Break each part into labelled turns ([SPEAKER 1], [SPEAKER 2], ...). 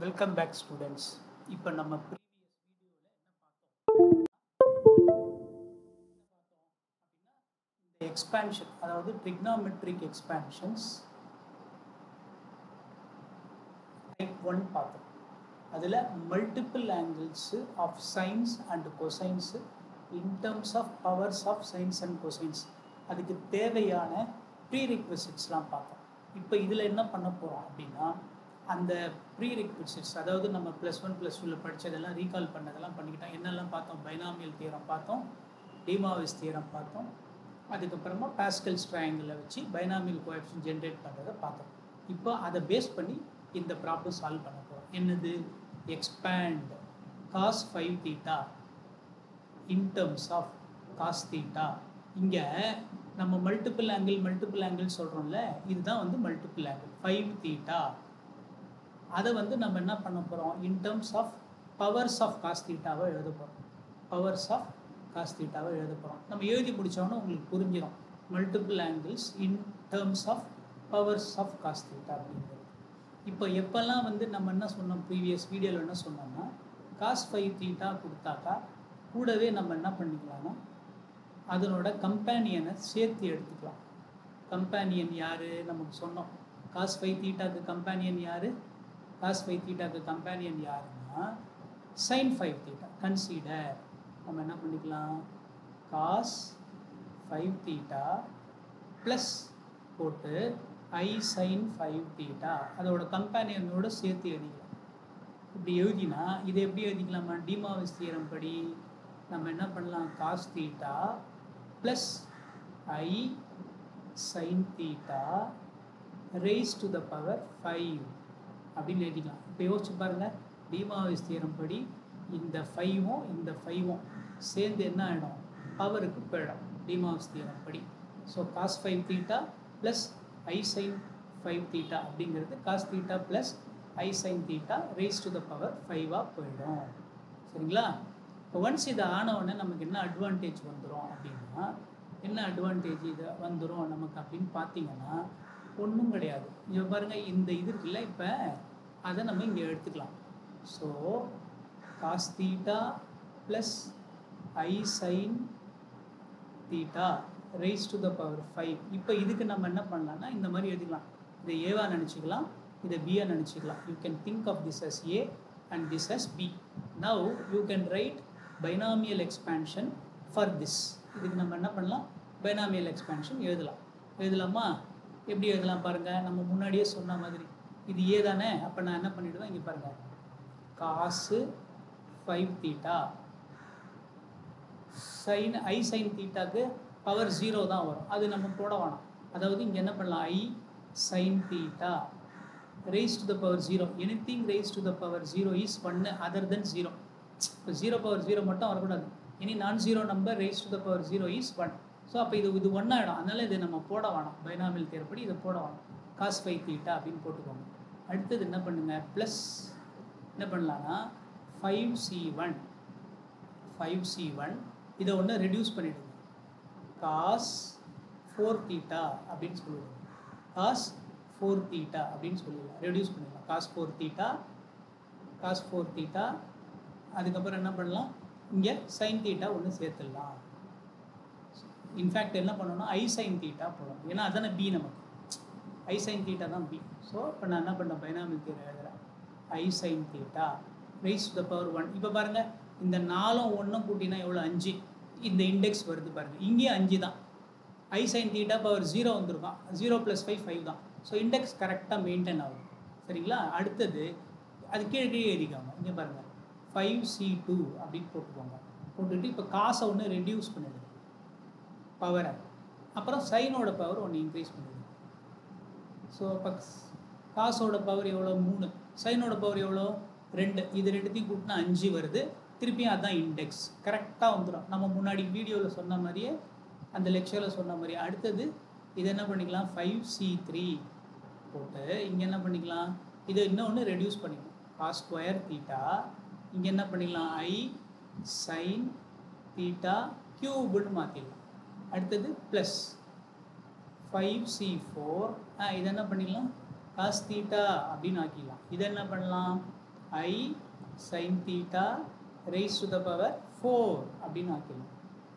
[SPEAKER 1] Welcome back students. இப்போ நம்ம இந்த எக்ஸ்பேன்ஷன், அதாவது ட்ரிக்னாமெட்ரிக் எக்ஸ்பேன்ஷன்ஸ் டைப் 1 பார்த்தோம். அதில் multiple angles of sines and cosines in terms of powers of sines and cosines, அதுக்கு தேவையான ப்ரீரிக்வசிட்ஸ்லாம் பார்த்தோம். இப்போ இதில் என்ன பண்ண போகிறோம் அப்படின்னா, அந்த ப்ரீரிக்வசிட்ஸ், அதாவது நம்ம +1 +2 படித்ததெல்லாம் ரீகால் பண்ணதெல்லாம் பண்ணிக்கிட்டோம். என்னெல்லாம் பார்த்தோம்? பைனாமியல் தியரம் பார்த்தோம், டீமாவிஸ் தியரம் பார்த்தோம், அதுக்கப்புறமா பாஸ்கல்ஸ் ட்ரையாங்கிளை வச்சு பைனாமியல் கோஎஃபிஷியன்ட் ஜென்ரேட் பண்ணுறதை பார்த்தோம். இப்போ அதை பேஸ் பண்ணி இந்த ப்ராப்ளம் சால்வ் பண்ண போகிறோம். என்னது? Expand cos 5 theta in terms of cos theta. இங்கே நம்ம மல்டிபிள் ஆங்கிள் சொல்கிறோம்ல, இதுதான் வந்து மல்டிபிள் ஆங்கிள் 5 theta. அதை வந்து நம்ம என்ன பண்ண போகிறோம்? In terms of powers of cos thetaவை எழுத போகிறோம். பவர்ஸ் ஆஃப் cos thetaவை எழுத போகிறோம். நம்ம எழுதி முடித்தோன்னா உங்களுக்கு புரிஞ்சிடும். Multiple angles in terms of powers of cos theta அப்படிங்கிறது. இப்போ எப்போல்லாம் வந்து நம்ம என்ன சொன்னோம், ப்ரீவியஸ் வீடியோவில் என்ன சொன்னோம்னா, cos 5 theta கொடுத்தாக்கா கூடவே நம்ம என்ன பண்ணிக்கலாம்னா அதனோட கம்பேனியனை சேர்த்து எடுத்துக்கலாம். கம்பேனியன் யார் நமக்கு சொன்னோம்? cos 5 thetaக்கு கம்பேனியன் யார்? cos 5 thetaக்கு கம்பேனியன் யாருன்னா sin 5 theta. கன்சிடர் நம்ம என்ன பண்ணிக்கலாம், cos 5 theta ப்ளஸ் போட்டு I sin 5 theta அதோட கம்பேனியனோட சேர்த்து எழுதிக்கலாம். இப்படி எழுதினா இதை எப்படி எழுதிக்கலாமா? டீமாவிஸ் தியரம் படி நம்ம என்ன பண்ணலாம், cos theta plus I sin theta raised to the power 5 அப்படின்னு எழுதிக்கலாம். இப்போ யோசிச்சு பாருங்கள், டீமாவிஸ் தியரம் படி இந்த 5ம் இந்த 5ம் சேர்ந்து என்ன ஆகிடும்? பவருக்கு போயிடும் டீமாவிஸ் தியரம் படி. So cos 5 theta plus I sin 5 theta அப்படிங்கிறது cos theta plus I sin theta raised to the power 5ஆக போயிடும். சரிங்களா? இப்போ ஒன்ஸ் இதை ஆனவுடனே நமக்கு என்ன அட்வான்டேஜ் வந்துடும் அப்படின்னா, என்ன அட்வான்டேஜ் இது வந்துடும் நமக்கு அப்படின்னு பார்த்தீங்கன்னா, ஒன்றும் கிடையாது. இங்கே பாருங்கள், இந்த இது இருக்குல்ல, இப்போ அதை நம்ம இங்கே எடுத்துக்கலாம். So cos theta plus I sin theta raised to the power 5. இப்போ இதுக்கு நம்ம என்ன பண்ணலாம்னா இந்த மாதிரி எழுதிக்கலாம். இதை ஏவா நினச்சிக்கலாம், இதை பியாக நினச்சிக்கலாம். You can think of this as A and this as B. Now you can write binomial expansion for this. இதுக்கு நம்ம என்ன பண்ணலாம்? binomial expansion எழுதலாமா? எப்படி எழுதலாம் பாருங்கள். நம்ம முன்னாடியே சொன்ன மாதிரி இது ஏ தானே. அப்போ நான் என்ன பண்ணிவிடுவேன், இங்கே பாருங்கள், cos 5 theta sin I sin thetaக்கு பவர் 0 தான் வரும். அது நம்ம போட வேணாம். அதாவது இங்கே என்ன பண்ணலாம், I sin theta raised to the power 0. anything raised to the power 0 is 1 other than 0. இப்போ 0 power 0 மட்டும் வரக்கூடாது. எனி நான் zero number raised to the power 0 is 1. So அப்போ இது 1 ஆகிடும். அதனால் இதை நம்ம போட வேணாம். பைனாமியல் தியரப்படி இதை போட வேணாம். cos 5 theta அப்படின்னு போட்டுக்கோங்க. அடுத்தது என்ன பண்ணுங்க, ப்ளஸ் என்ன பண்ணலான்னா 5c1 இதை ஒன்று ரெடியூஸ் பண்ணிவிடுங்க. cos 4 theta அப்படின்னு சொல்லிடுங்க. cos 4 theta அப்படின்னு சொல்லிடலாம், ரெடியூஸ் பண்ணிடலாம். cos 4 theta அதுக்கப்புறம் என்ன பண்ணலாம், இங்கே sin theta ஒன்று சேர்த்துடலாம். இன்ஃபேக்ட் என்ன பண்ணணும்னா I sin theta போடணும். ஏன்னா அதானே B, நமக்கு I sin theta தான் B. ஸோ இப்போ நான் என்ன பண்ணேன், பைனாமியல் தியரம் எழுதுகிறேன். I sin theta raised to the power 1. இப்போ பாருங்கள், இந்த 4ம் 1ம் கூட்டினா எவ்வளோ? 5. இந்த இண்டெக்ஸ் வருது பாருங்கள், இங்கேயும் 5 தான். I sin theta power 0 வந்துருக்கான். 0 + 5 5 தான். ஸோ இண்டெக்ஸ் கரெக்டாக மெயின்டைன் ஆகும். சரிங்களா? அடுத்தது அது கீழே எழுதிக்கோங்க. இங்கே பாருங்கள், 5c2 அப்படின்னு போட்டுக்கோங்க. போட்டுட்டு இப்போ காசை ஒன்று ரெடியூஸ் பண்ணிடுங்க, பவரை. அப்புறம் சைனோட பவர் ஒன்று இன்க்ரீஸ் பண்ணிடுங்க. ஸோ இப்போ காசோட பவர் எவ்வளோ? 3. சைனோட பவர் எவ்வளோ? 2. இது ரெண்டுத்தையும் கூட்டினா 5 வருது. திருப்பியும் அதுதான் இண்டெக்ஸ். கரெக்டாக வந்துடும். நம்ம முன்னாடி வீடியோவில் சொன்ன மாதிரியே, அந்த லெக்சரில் சொன்ன மாதிரியே. அடுத்தது இது என்ன பண்ணிக்கலாம், 5c3 போட்டு இங்கே என்ன பண்ணிக்கலாம், இதை இன்னொன்று ரெடியூஸ் பண்ணிக்கலாம். cos square theta இங்கே என்ன பண்ணிக்கலாம், I sin theta க்யூப்னு மாற்றிடலாம். அடுத்தது ப்ளஸ் 5c4 இதை என்ன பண்ணிடலாம், cos theta அப்படின்னு ஆக்கிடலாம். இதை என்ன பண்ணலாம், i sine theta raised to the power 4 அப்படின்னு ஆக்கிடலாம்.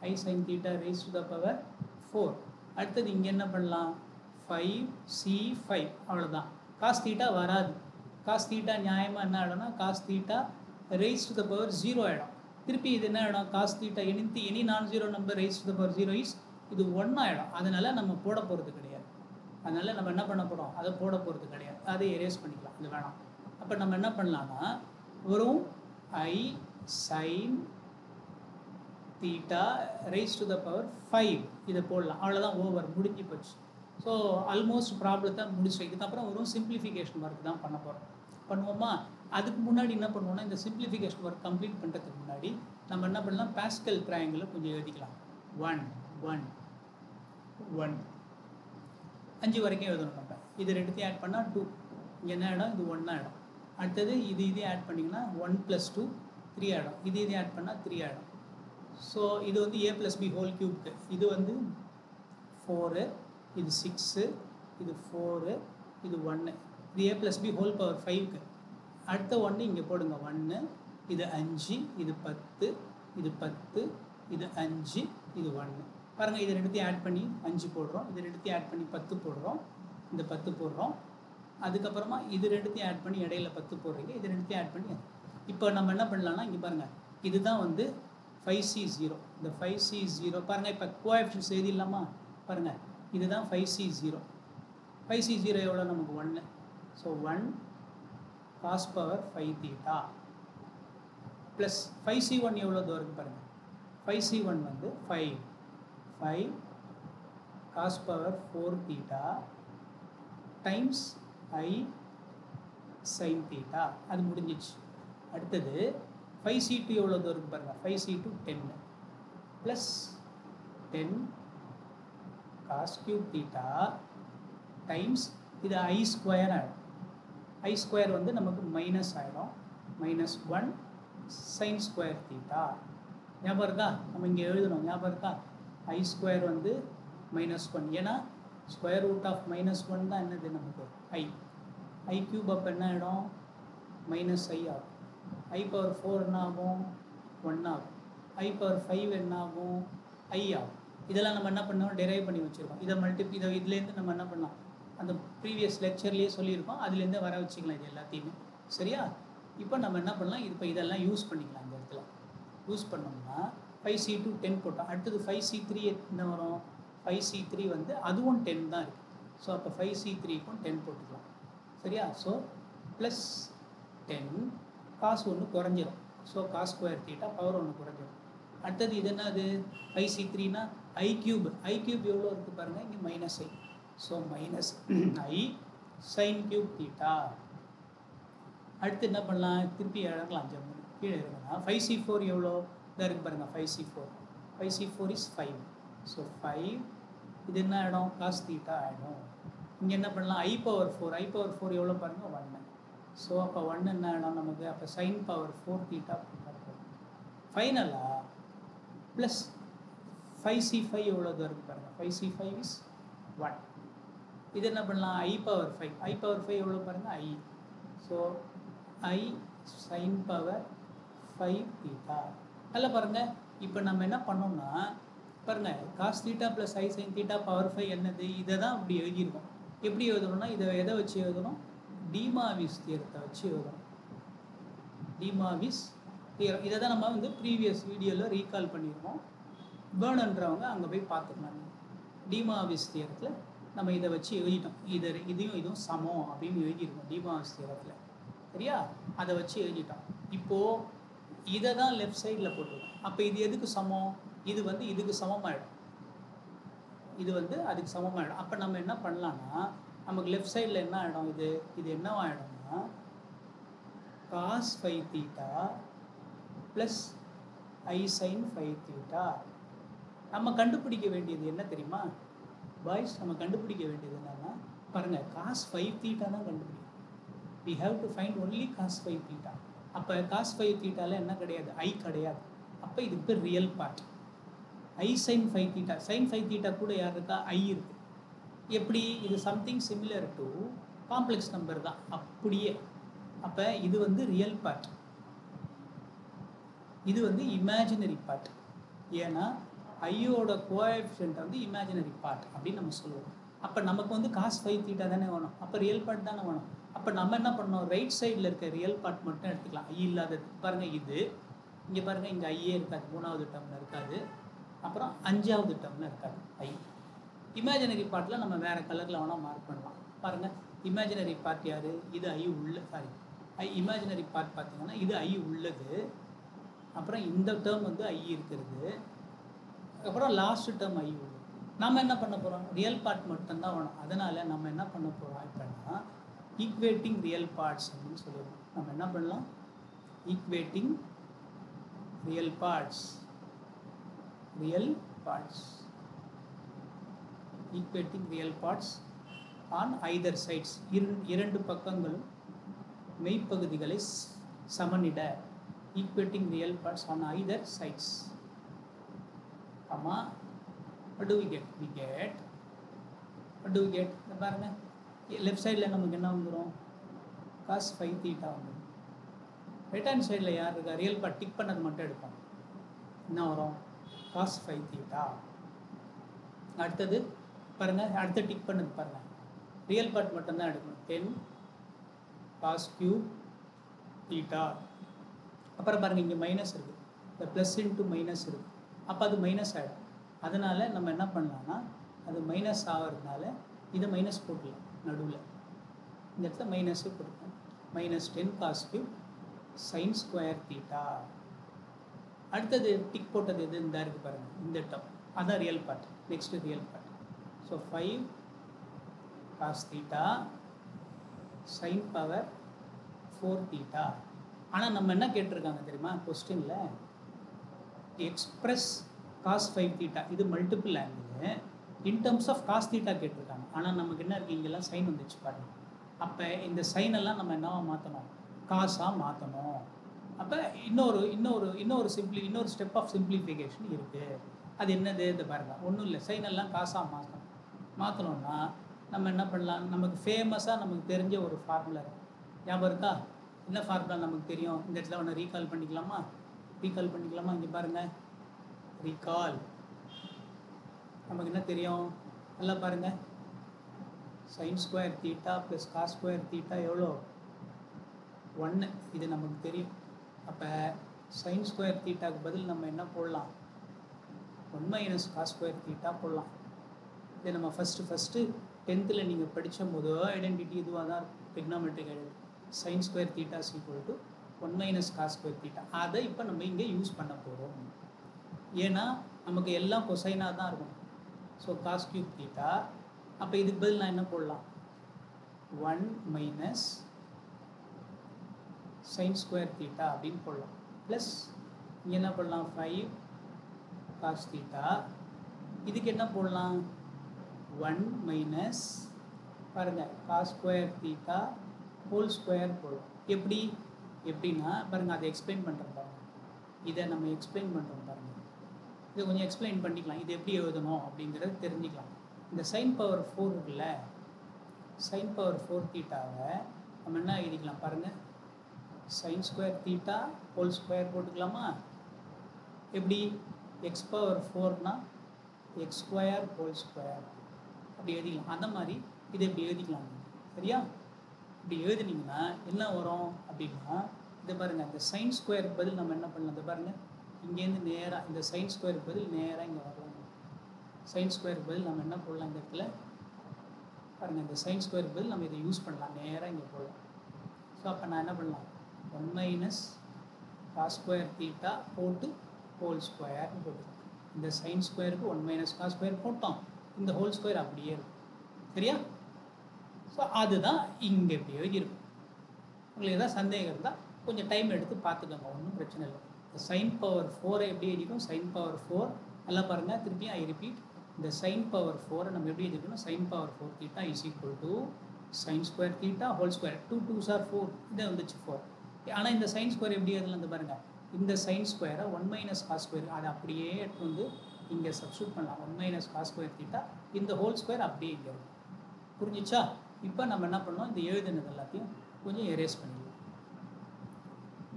[SPEAKER 1] I sine theta raised to the power 4. அடுத்தது இங்கே என்ன பண்ணலாம், 5c5 அவ்வளோதான். காஸ் தீட்டா வராது. காஸ் தீட்டா நியாயமாக என்ன ஆகிடும்னா cos theta raised to the power 0 ஆகிடும். திருப்பி இது என்ன ஆகிடும், காஸ் தீட்டா எனி நான் zero number raised to the power 0 is இது 1 ஆகிடும். அதனால் நம்ம போட போகிறது கிடையாது. அதனால் நம்ம என்ன பண்ண போகிறோம், அதை போட போகிறது கிடையாது. அதை எரேஸ் பண்ணிக்கலாம், இது வேணாம். அப்போ நம்ம என்ன பண்ணலான்னா வெறும் i sine theta raised to the power 5 இதை போடலாம். அவ்வளோதான், ஓவர், முடிஞ்சு போச்சு. ஸோ ஆல்மோஸ்ட் ப்ராப்ளத்தை முடிச்சு. இதுக்கப்புறம் வெறும் சிம்பிளிஃபிகேஷன் ஒர்க் தான் பண்ண போகிறோம். பண்ணுவோமா? அதுக்கு முன்னாடி என்ன பண்ணுவோம்னா, இந்த சிம்பிளிஃபிகேஷன் ஒர்க் கம்ப்ளீட் பண்ணுறதுக்கு முன்னாடி நம்ம என்ன பண்ணலாம், பாஸ்கல் ட்ரையாங்கிளை கொஞ்சம் எழுதிக்கலாம். 1 1 1 5 வரைக்கும் எழுதணும் நம்ம. இது ரெண்டுத்தையும் ஆட் பண்ணால் 2, இங்கே என்ன ஆகிடும், இது 1 ஆகிடும். அடுத்தது இது ஆட் பண்ணிங்கன்னா 1 + 2 3 ஆகிடும். இது ஆட் பண்ணால் 3 ஆகிடும். ஸோ இது வந்து a + b ஹோல் க்யூப்க்கு. இது வந்து 4, இது 6, இது 4, இது 1. இது a + b ஹோல் பவர் 5க்கு. அடுத்த 1 இங்கே போடுங்க, 1, இது 5, இது 10, இது 10, இது 5, இது 1. பாருங்கள், இது ரெண்டுத்தையும் ஆட் பண்ணி 5 போடுறோம், இது ரெண்டுத்தையும் ஆட் பண்ணி 10 போடுறோம், இந்த 10 போடுறோம். அதுக்கப்புறமா இது ரெண்டுத்தையும் ஆட் பண்ணி இடையில 10 போடுறீங்க, இது ரெண்டுத்தையும் ஆட் பண்ணி. இப்போ நம்ம என்ன பண்ணலாம்னா, இங்கே பாருங்கள், இதுதான் வந்து 5c0. இந்த 5c0 பாருங்கள். இப்போ கோஎஃபிஷியன்ட்ஸ் எழுதிடலாமா? பாருங்கள், இதுதான் 5c0. 5c0 எவ்வளோ நமக்கு 1. So 1 cos power 5 theta plus 5c1 எவ்வளோ தூரம் பாருங்கள். 5c1 வந்து 5 cos power 4 theta times I sine theta. அது முடிஞ்சிச்சு. அடுத்தது 5c2 எவ்வளோ தூரம் பாருங்கள். 5c2 10 plus 10 cos cube theta times இது ஐ ஸ்கொயர் ஆகிடும். ஐ ஸ்கொயர் வந்து நமக்கு மைனஸ் ஆகிடும். -1 சைன் ஸ்கொயர் தீட்டா. ஞாபகம் இருக்கா? நம்ம இங்கே எழுதணும், ஞாபகம் இருக்கா? ஐ ஸ்கொயர் வந்து -1. ஏன்னா ஸ்கொயர் ரூட் ஆஃப் -1 தான் என்னது நமக்கு ஐ. ஐ க்யூப் அப்போ என்ன ஆகிடும், -i ஆகும். ஐ பவர் 4 என்ன ஆகும், 1 ஆகும். ஐ பவர் 5 என்ன ஆகும், ஐ ஆகும். இதெல்லாம் நம்ம என்ன பண்ணோம், டெரைவ் பண்ணி வச்சுருக்கோம். இதுலேருந்து நம்ம என்ன பண்ணலாம், அந்த ப்ரீவியஸ் லெக்சர்லேயே சொல்லியிருக்கோம், அதுலேருந்து வர வச்சுக்கலாம் இது எல்லாத்தையுமே. சரியா? இப்போ நம்ம என்ன பண்ணலாம், இப்போ இதெல்லாம் யூஸ் பண்ணிக்கலாம். இந்த இடத்துல யூஸ் பண்ணோம்னா 5c2 10 போட்டோம். அடுத்தது 5c3 என்ன வரும், 5c3 வந்து அதுவும் 10 தான் இருக்குது. ஸோ அப்போ 5c3க்கும் 10 போட்டுக்கலாம். சரியா? ஸோ ப்ளஸ் 10 காசு ஒன்று குறைஞ்சிரும். So cos square theta power ஒன்று குறைஞ்சிரும். அடுத்தது இது என்னது, 5c3னா ஐ க்யூப். ஐ க்யூப் எவ்வளோ இருக்குது பாருங்கள், இங்கே -i. So -i sign cube theta. அடுத்து என்ன பண்ணலாம், திருப்பி இறங்கலாம், கீழே இருக்குன்னா 5c4 எவ்வளோ இதாக இருக்குது பாருங்கள். 5c4 is 5. ஸோ 5 இது என்ன ஆகிடும், காஸ் தீட்டா ஆகிடும். இங்கே என்ன பண்ணலாம், ஐ பவர் 4 எவ்வளோ பாருங்கள், 1. ஸோ அப்போ 1 என்ன ஆகிடும் நமக்கு, அப்போ சைன் பவர் 4 தீட்டா இருக்கும். ஃபைனலாக ப்ளஸ் 5c5 எவ்வளோ தான் இருக்குது பாருங்கள். 5c5 is 1. இது என்ன பண்ணலாம், ஐ பவர் 5 எவ்வளோ பாருங்கள், i. So i sine power 5 theta. நல்லா பாருங்கள். இப்போ நம்ம என்ன பண்ணோம்னா பாருங்கள், cos theta plus i sine theta power 5 என்னது, இதை தான் அப்படி எழுதியிருக்கோம். எப்படி எழுதணும்னா, இதை எதை வச்சு எழுதணும், டிமாவிஸ் தியரத்தை வச்சு எழுதணும். டிமாவிஸ் தியரம் இதை தான் நம்ம வந்து ப்ரீவியஸ் வீடியோவில் ரீகால் பண்ணியிருக்கோம். வேணுன்றவங்க அங்கே போய் பார்த்துக்கலாம். டிமாவிஸ் தியரத்தில் நம்ம இதை வச்சு எழுதிட்டோம். இதையும் சமம் அப்படின்னு எழுதியிருக்கோம் டிமாவிஸ் தியரத்தில். சரியா? அதை வச்சு எழுதிட்டோம். இப்போது இதை தான் லெஃப்ட் சைடில் போட்டுருக்கோம். அப்போ இது எதுக்கு சமம், இது வந்து இதுக்கு சமமாகிடும், இது வந்து அதுக்கு சமமாகிடும். அப்போ நம்ம என்ன பண்ணலான்னா, நமக்கு லெஃப்ட் சைடில் என்ன ஆகிடும், இது என்னவாகிடும்னா cos 5 theta plus i sign 5 theta. நம்ம கண்டுபிடிக்க வேண்டியது என்ன தெரியுமா பாய்ஸ், நம்ம கண்டுபிடிக்க வேண்டியது என்னன்னா பாருங்கள், காஸ் 5 தீட்டா தான் கண்டுபிடிக்கும். we have to find only cos 5 theta. அப்போ cos 5 தீட்டாவில் என்ன கிடையாது, ஐ கிடையாது. அப்போ இது பேர் ரியல் பார்ட். ஐ சைன் 5 தீட்டா, சைன் 5 தீட்டா கூட யார் இருக்கா, ஐ இருக்குது. எப்படி, இது something similar to complex number தான். அப்படியே அப்போ இது வந்து ரியல் பார்ட், இது வந்து இமேஜினரி பார்ட். ஏன்னா ஐயோட கோஎஃபிஷியன்ட் வந்து இமேஜினரி பார்ட் அப்படின்னு நம்ம சொல்லுவோம். அப்போ நமக்கு வந்து காஸ் 5 தீட்டா தானே வேணும், அப்போ ரியல் பார்ட் தானே வேணும். அப்போ நம்ம என்ன பண்ணோம், ரைட் சைடில் இருக்க ரியல் பார்ட் மட்டும் எடுத்துக்கலாம், ஐ இல்லாதது. பாருங்கள் இது இங்கே பாருங்கள், இங்கே ஐயே இருக்காது, 3வது டேர்மில் இருக்காது, அப்புறம் 5வது டேர்மில் இருக்காது ஐ. இமேஜினரி பார்ட்டில் நம்ம வேறு கலரில் வேணால் மார்க் பண்ணலாம். பாருங்கள் இமேஜினரி பார்ட் யார், இது ஐ உள்ள, சாரி இமேஜினரி பார்ட் பார்த்தீங்கன்னா இது ஐ உள்ளது, அப்புறம் இந்த டேர்ம் வந்து ஐ இருக்கிறது, அப்புறம் லாஸ்ட் டேர்ம் ஐ உள்ளது. நம்ம என்ன பண்ண போகிறோம், ரியல் பார்ட் மட்டும்தான் வேணும். அதனால் நம்ம என்ன பண்ண போகிறோம் இப்போனா, ஈக்குவேட்டிங் ரியல் பார்ட்ஸ் அப்படின்னு சொல்லிடுவோம். நம்ம என்ன பண்ணலாம், equating real parts, equating real parts on either sides, இரண்டு பக்கங்களும் மெய்ப்பகுதிகளை சமனிட. Equating real parts on either sides. ஆமாம், what do we get? What do we get? பாருங்க லெஃப்ட் சைடில் நமக்கு என்ன வந்துடும், காஸ் 5 தீட்டா வந்துடும். ரைட் ஹேண்ட் சைடில் யார் இருக்கா, ரியல் பார்ட் டிக் பண்ணது மட்டும் எடுப்போம், என்ன வரும், காஸ் 5 தீட்டா. அடுத்தது பாருங்கள், அடுத்த டிக் பண்ணது பாருங்கள், ரியல் பார்ட் மட்டும்தான் எடுக்கணும், 10 காஸ் கியூப் தீட்டா. அப்புறம் பாருங்கள் இங்கே மைனஸ் இருக்குது, இந்த ப்ளஸ் இன்ட்டு மைனஸ் இருக்குது, அப்போ அது மைனஸ் ஆகிடும். அதனால் நம்ம என்ன பண்ணலாம்னா, அது மைனஸ் ஆகிறதுனால இதை மைனஸ் போட்டுக்கலாம், நடுவில் இந்த இடத்துல மைனஸே கொடுப்போம், minus 10 cos cube sine square theta. அடுத்தது டிக் போட்டது எது, இந்த இருக்குது பாருங்கள், இந்த டேர்ம் அதான் real part. Next real part, so 5 cos theta sine power 4 theta. ஆனால் நம்ம என்ன கேட்டிருக்காங்க தெரியுமா கொஸ்டினில், எக்ஸ்பிரஸ் காஸ் 5 தீட்டா, இது multiple angle, in terms of cos theta கேட்டிருக்காங்க. ஆனால் நமக்கு என்ன இருக்குது, இங்கெல்லாம் சைன் வந்துச்சு பாருங்கள். அப்போ இந்த சைனெல்லாம் நம்ம என்னவா மாற்றணும், காசாக மாற்றணும். அப்போ இன்னொரு ஸ்டெப் ஆஃப் சிம்பிளிஃபிகேஷன் இருக்குது. அது என்னது, இந்த பாருங்கள், ஒன்றும் இல்லை, சைனெல்லாம் காசாக மாற்றணும்னா நம்ம என்ன பண்ணலாம், நமக்கு ஃபேமஸாக நமக்கு தெரிஞ்ச ஒரு ஃபார்முலா இருக்குது, ஞாபகம் இருக்கா? என்ன ஃபார்முலா நமக்கு தெரியும், இந்த இடத்துல ஒன்று ரீகால் பண்ணிக்கலாமா, இங்கே பாருங்கள், ரீகால். நமக்கு என்ன தெரியும், நல்லா பாருங்கள், sine square theta plus cos square theta எவ்வளோ, 1, இது நமக்கு தெரியும். அப்போ சைன் ஸ்கொயர் தீட்டாக்கு பதில் நம்ம என்ன போடலாம், 1 மைனஸ் காஸ் ஸ்கொயர் தீட்டா போடலாம். இதை நம்ம ஃபஸ்ட்டு 10th நீங்கள் படித்த முதல் ஐடென்டிட்டி இதுவாக தான் இருக்கும், trigonometric identity. Sine square theta is equal to 1 minus cos square theta. அதை இப்போ நம்ம இங்கே யூஸ் பண்ண போகிறோம். ஏன்னா நமக்கு எல்லாம் கொசைனாக தான் இருக்கும். ஸோ காஸ் கியூப் தீட்டா, அப்போ இதுக்கு பதில் நான் என்ன போடலாம், 1 மைனஸ் சைன் ஸ்கொயர் தீட்டா அப்படின்னு போடலாம். ப்ளஸ் இங்கே என்ன போடலாம், 5 காஸ் தீட்டா. இதுக்கு என்ன போடலாம், 1 மைனஸ் பாருங்கள் cos square theta whole square போடலாம். எப்படின்னா பாருங்கள், அதை எக்ஸ்பிளைன் பண்ணுறேன் பாருங்கள், இதை நம்ம எக்ஸ்பிளைன் பண்ணுறோம் பாருங்கள், இதை கொஞ்சம் எக்ஸ்பிளைன் பண்ணிக்கலாம், இது எப்படி எழுதணும் அப்படிங்கிறது தெரிஞ்சுக்கலாம். இந்த சைன் பவர் 4 இருக்குல்ல, சைன் பவர் 4 தீட்டாவை நம்ம என்ன எழுதிக்கலாம் பாருங்கள், sine square theta whole square போட்டுக்கலாமா? எப்படி, எக்ஸ் பவர் 4னா எக்ஸ் ஸ்கொயர் ஹோல் ஸ்கொயர் அப்படி எழுதிக்கலாம். அந்த மாதிரி இதை இப்படி எழுதிக்கலாம், சரியா? இப்படி எழுதினீங்கன்னா என்ன வரும் அப்படின்னா, இதை பாருங்கள், இந்த சைன் ஸ்கொயருக்கு பதில் நம்ம என்ன பண்ணலாம், இதை பாருங்கள், இங்கேருந்து நேராக இந்த சைன் ஸ்கொயருக்கு பதில் நேராக இங்கே வரலாம். சைன் ஸ்கொயருக்கு பதில் நம்ம என்ன போடலாம், இந்த இடத்துல பாருங்கள், இந்த சைன் ஸ்கொயருக்கு பதில் நம்ம இதை யூஸ் பண்ணலாம், நேராக இங்கே போடலாம். ஸோ அப்போ நான் என்ன பண்ணலாம், 1 மைனஸ் காஸ் ஸ்கொயர் தீட்டா போட்டு ஹோல் ஸ்கொயர்னு போட்டுக்கலாம். இந்த சைன் ஸ்கொயருக்கு 1 மைனஸ் காஸ் ஸ்கொயர் போட்டோம், இந்த ஹோல் ஸ்கொயர் அப்படியே இருக்கும், சரியா? ஸோ அதுதான் இங்கே இப்படி எழுதியிருக்கும். உங்களுக்கு எதாவது சந்தேகம் இருந்தால் கொஞ்சம் டைம் எடுத்து பார்த்துக்கோங்க, ஒன்றும் பிரச்சனை இல்லை. இந்த சைன் பவர் 4 எப்படி எழுதிக்கும், சைன் பவர் 4 நல்லா பாருங்கள், திருப்பி ஐ ரிப்பீட், இந்த சைன் பவர் 4 நம்ம எப்படி எழுதிக்கணும், sine power 4 theta is equal to sine square theta whole square, 2 2s are 4, இதை வந்துச்சு 4. ஆனால் இந்த சைன் ஸ்கொயர் எப்படி எழுதலாம், இந்த பாருங்கள், இந்த சைன் ஸ்கொயரை 1 மைனஸ் காஸ் ஸ்கொயர் அதை அப்படியே எடுத்து வந்து இங்கே சப்ஸ்டியூட் பண்ணலாம், 1 மைனஸ் காஸ் ஸ்கொயர் தீட்டா, இந்த ஹோல் ஸ்கொயர் அப்படியே இங்கே இருக்கும். புரிஞ்சிச்சா? இப்போ நம்ம என்ன பண்ணோம், இந்த எழுதுனது எல்லாத்தையும் கொஞ்சம் எரேஸ் பண்ணிடலாம்.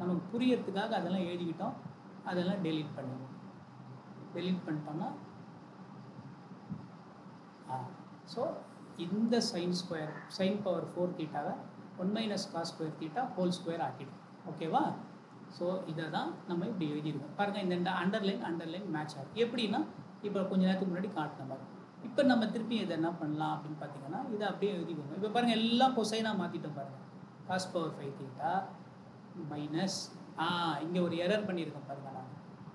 [SPEAKER 1] நமக்கு புரியறதுக்காக அதெல்லாம் எழுதிக்கிட்டோம். அதெல்லாம் டெலீட் பண்ணிடுவோம். டெலீட் பண்ணிட்டோம்னா ஸோ இந்த சைன் பவர் 4 தீட்டாவை 1 minus cos square theta whole square ஆக்கிடும். ஓகேவா? ஸோ இதை தான் நம்ம இப்படி எழுதிடுவோம். பாருங்கள், இந்த அண்டர்லைன் மேட்ச் ஆகும். எப்படின்னா இப்போ கொஞ்சம் நேரத்துக்கு முன்னாடி காட்டின மாதிரி. இப்போ நம்ம திருப்பி இதை என்ன பண்ணலாம் அப்படின்னு பார்த்தீங்கன்னா, இதை அப்படியே எழுதிக்கோங்க. இப்போ பாருங்கள், எல்லாம் கொசைனாக மாற்றிட்டோம். பாருங்கள், காஸ் பவர் 5 தீட்டா மைனஸ் இங்கே ஒரு எரர் பண்ணியிருக்கேன் பாருங்கள். நான்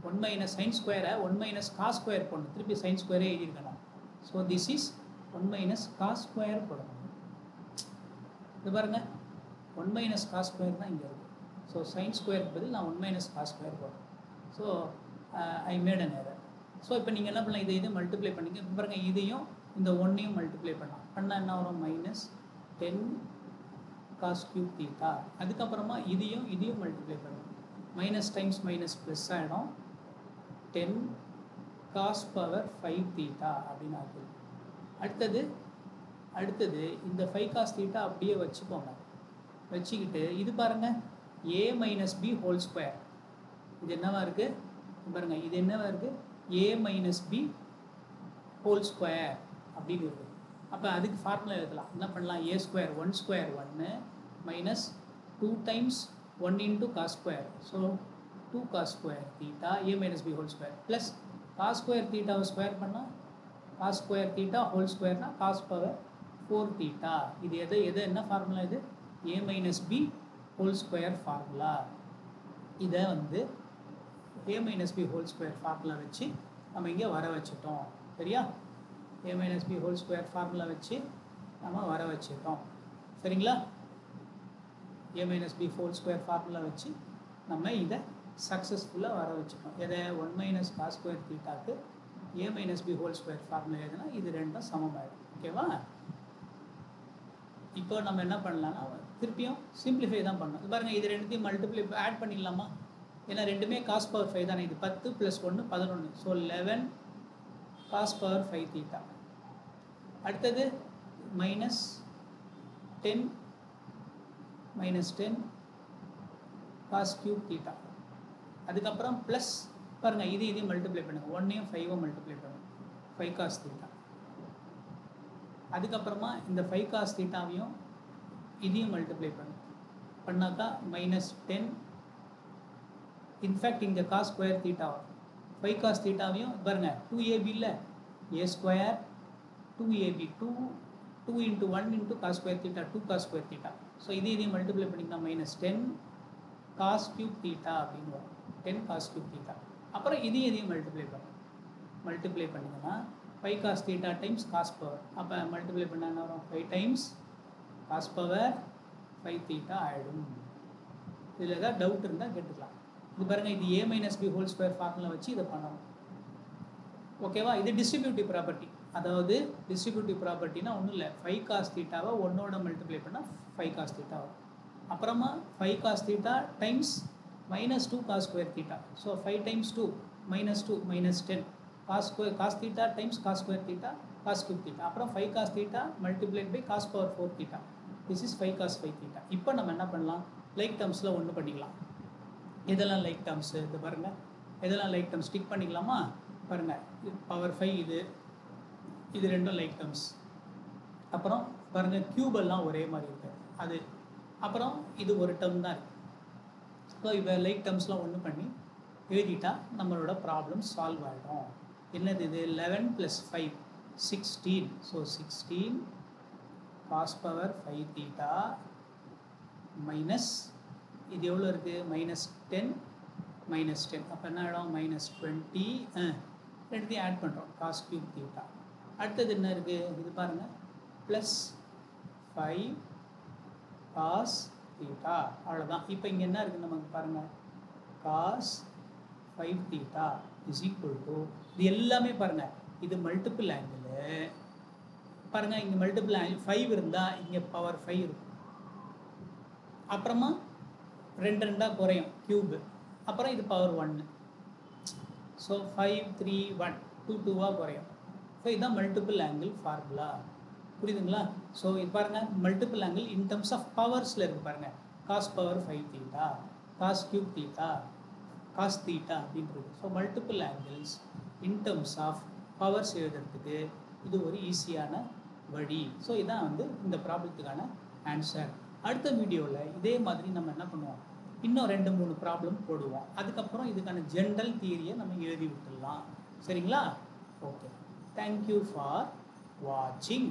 [SPEAKER 1] 1 மைனஸ் சைன் ஸ்கொயரை 1 மைனஸ் காஸ் ஸ்கொயர் போடணும். திருப்பி சைன் ஸ்கொயரே எழுதியிருக்கேன் நான். So this is 1 minus cos square போடணும். இது பாருங்கள், 1 மைனஸ் காஸ் ஸ்கொயர் தான் இங்கே இருக்குது. ஸோ சைன் ஸ்கொயருக்கு பதில் நான் 1 மைனஸ் காஸ் ஸ்கொயர் போடுறேன். So I made an error. So இப்போ நீங்கள் என்ன பண்ணலாம், இதை மல்டிப்ளை பண்ணிங்க. இப்போ பாருங்கள், இதையும் இந்த 1ஐயும் மல்டிப்ளை பண்ணால் என்ன வரும்? Minus 10 cos cube theta. அதுக்கப்புறமா இதையும் மல்டிப்ளை பண்ணணும். மைனஸ் டைம்ஸ் மைனஸ் ப்ளஸ் ஆகிடும். 10 காஸ் பவர் 5 தீட்டா அப்படின்னு ஆகுது. அடுத்தது இந்த 5 காஸ் தீட்டா அப்படியே வச்சுக்கோங்க. வச்சுக்கிட்டு இது பாருங்கள், a minus B whole square. இது என்னவா இருக்குது பாருங்கள், இது என்னவா இருக்குது? a minus B whole square அப்படின்னு இருக்குது. அப்போ அதுக்கு ஃபார்முலா எழுதலாம். என்ன பண்ணலாம்? a square 1 square 1 minus 2 times 1 into cos square. So 2 cos square theta a minus B whole square plus cos square தீட்டாவை ஸ்கொயர் பண்ணால் காஸ் ஸ்கொயர் தீட்டா ஹோல் ஸ்கொயர்னா காஸ் பவர் 4 தீட்டா. இது எது என்ன ஃபார்முலா? இது a minus B whole square formula. இதை a minus B whole square formula வச்சு நம்ம இங்கே வர வச்சுட்டோம். சரியா? a minus B whole square formula வச்சு நம்ம வர வச்சுட்டோம். சரிங்களா? a minus B whole square formula வச்சு நம்ம இதை சக்ஸஸ்ஃபுல்லாக வர வச்சுட்டோம். எதை? 1 மைனஸ் காஸ் ஸ்கொயர் தீட்டாக்கு a minus B whole square formula எதுனா இது ரெண்டும் சமமாயிடும். ஓகேவா? இப்போ நம்ம என்ன பண்ணலாம்னா திருப்பியும் சிம்பிளிஃபை தான் பண்ணணும். இது பாருங்கள், இது ரெண்டுத்தையும் மல்டிப்ளை ஆட் பண்ணிடலாமா? ஏன்னா ரெண்டுமே காஸ் பவர் 5 தானே. இது 10 + 1 11. So 11 cos power 5 theta. அடுத்தது மைனஸ் 10 காஸ் கியூப் தீட்டா. அதுக்கப்புறம் ப்ளஸ் பாருங்கள், இதையும் மல்டிப்ளை பண்ணுங்கள். 1ஐயும் 5ஐயும் மல்டிப்ளை பண்ணுங்கள். 5 காஸ் தீட்டா. அதுக்கப்புறமா இந்த 5 காஸ் தீட்டாவையும் இதையும் மல்டிப்ளை பண்ணாக்கா மைனஸ் 10. இன்ஃபேக்ட் இங்கே காஸ் ஸ்கொயர் தீட்டா 5 காஸ் தீட்டாவையும் பாருங்கள் 2ab இல்லை, a square 2ab 2 into 1 into cos square theta 2 cos square theta. So இதையும் மல்டிப்ளை பண்ணிங்கன்னா மைனஸ் 10 காஸ் கியூப் தீட்டா அப்படின்னு வரும். 10 காஸ் கியூப் தீட்டா. அப்புறம் இதையும் மல்டிப்ளை பண்ணிங்கன்னா 5 cos theta times cos power. அப்போ மல்டிப்ளை பண்ணால் என்ன வரும்? 5 டைம்ஸ் காஸ் பவர் 5 தீட்டா ஆகிடும். இதில் ஏதாவது டவுட் இருந்தால் கேட்டுக்கலாம். இது பாருங்கள், இது a minus B whole square formula வச்சு இதை பண்ணணும். ஓகேவா? இது டிஸ்ட்ரிபியூட்டிவ் ப்ராப்பர்ட்டி. அதாவது டிஸ்ட்ரிபியூட்டிவ் ப்ராப்பர்ட்டினா ஒன்றும் இல்லை, 5 காஸ் தீட்டாவை 1ஓட மல்டிப்ளை பண்ணால் 5 காஸ் தீட்டா வரும். அப்புறமா 5 cos theta times minus 2 cos square theta. So 5 times 2 minus 10 cos theta times cos square theta cos cube theta. அப்புறம் 5 cos theta multiplied by cos power 4 theta. This is 5 cos 5 theta. இப்போ நம்ம என்ன பண்ணலாம்? Like டேர்ம்ஸில் ஒன்று பண்ணிக்கலாம். இதெல்லாம் like terms. இது பாருங்கள், இதெல்லாம் லைக் டேர்ம்ஸ் ஸ்டிக் பண்ணிக்கலாமா? பாருங்கள், பவர் 5 இது ரெண்டும் லைக் டேர்ம்ஸ். அப்புறம் பாருங்கள், கியூபெல்லாம் ஒரே மாதிரி இருக்குது அது. அப்புறம் இது ஒரு டேர்ம் தான் இருக்குது. ஸோ இப்போ லைக் டேர்ம்ஸ்லாம் ஒன்று பண்ணி எழுதிட்டா நம்மளோட ப்ராப்ளம் சால்வ் ஆகிடும். என்னது இது? 11 + 5 16. So 16 cos power 5 theta minus இது எவ்வளோ இருக்குது? -10 அப்போ என்ன ஆகிடும்? -20. ரெண்டுத்தையும் ஆட் பண்ணுறோம், காஸ் கியூப் தீட்டா. அடுத்தது என்ன இருக்குது? இது பாருங்கள், +5 காஸ் தீட்டா. அவ்வளோதான். இப்போ இங்கே என்ன இருக்குது நமக்கு பாருங்கள், cos 5 theta is equal to இது எல்லாமே பாருங்கள், இது மல்டிபிள் ஆங்கிள் பாருங்கள். இங்கே மல்டிபிள் ஆங்கிள் 5 இருந்தால் இங்கே பவர் 5 இருக்கும். அப்புறமா 2 குறையும் கியூபு. அப்புறம் இது பவர் 1. ஸோ 5 3 1 2 2 குறையும். ஸோ இதுதான் மல்டிபிள் ஆங்கிள் ஃபார்முலா. புரியுதுங்களா? ஸோ இது பாருங்கள், multiple angle in terms of பவர்ஸில் இருக்குது பாருங்கள். Cos power 5 theta cos cube theta, cos theta அப்படின்றது. So multiple angles in terms of powers எழுதுறதுக்கு இது ஒரு ஈஸியான வழி. ஸோ இதான் வந்து இந்த ப்ராப்ளத்துக்கான ஆன்சர். அடுத்த வீடியோவில் இதே மாதிரி நம்ம என்ன பண்ணுவோம், இன்னும் 2-3 ப்ராப்ளம் போடுவோம். அதுக்கப்புறம் இதுக்கான ஜென்ரல் தியரியை நம்ம எழுதி விட்டுடலாம். சரிங்களா? ஓகே, தேங்க்யூ ஃபார் வாட்சிங்.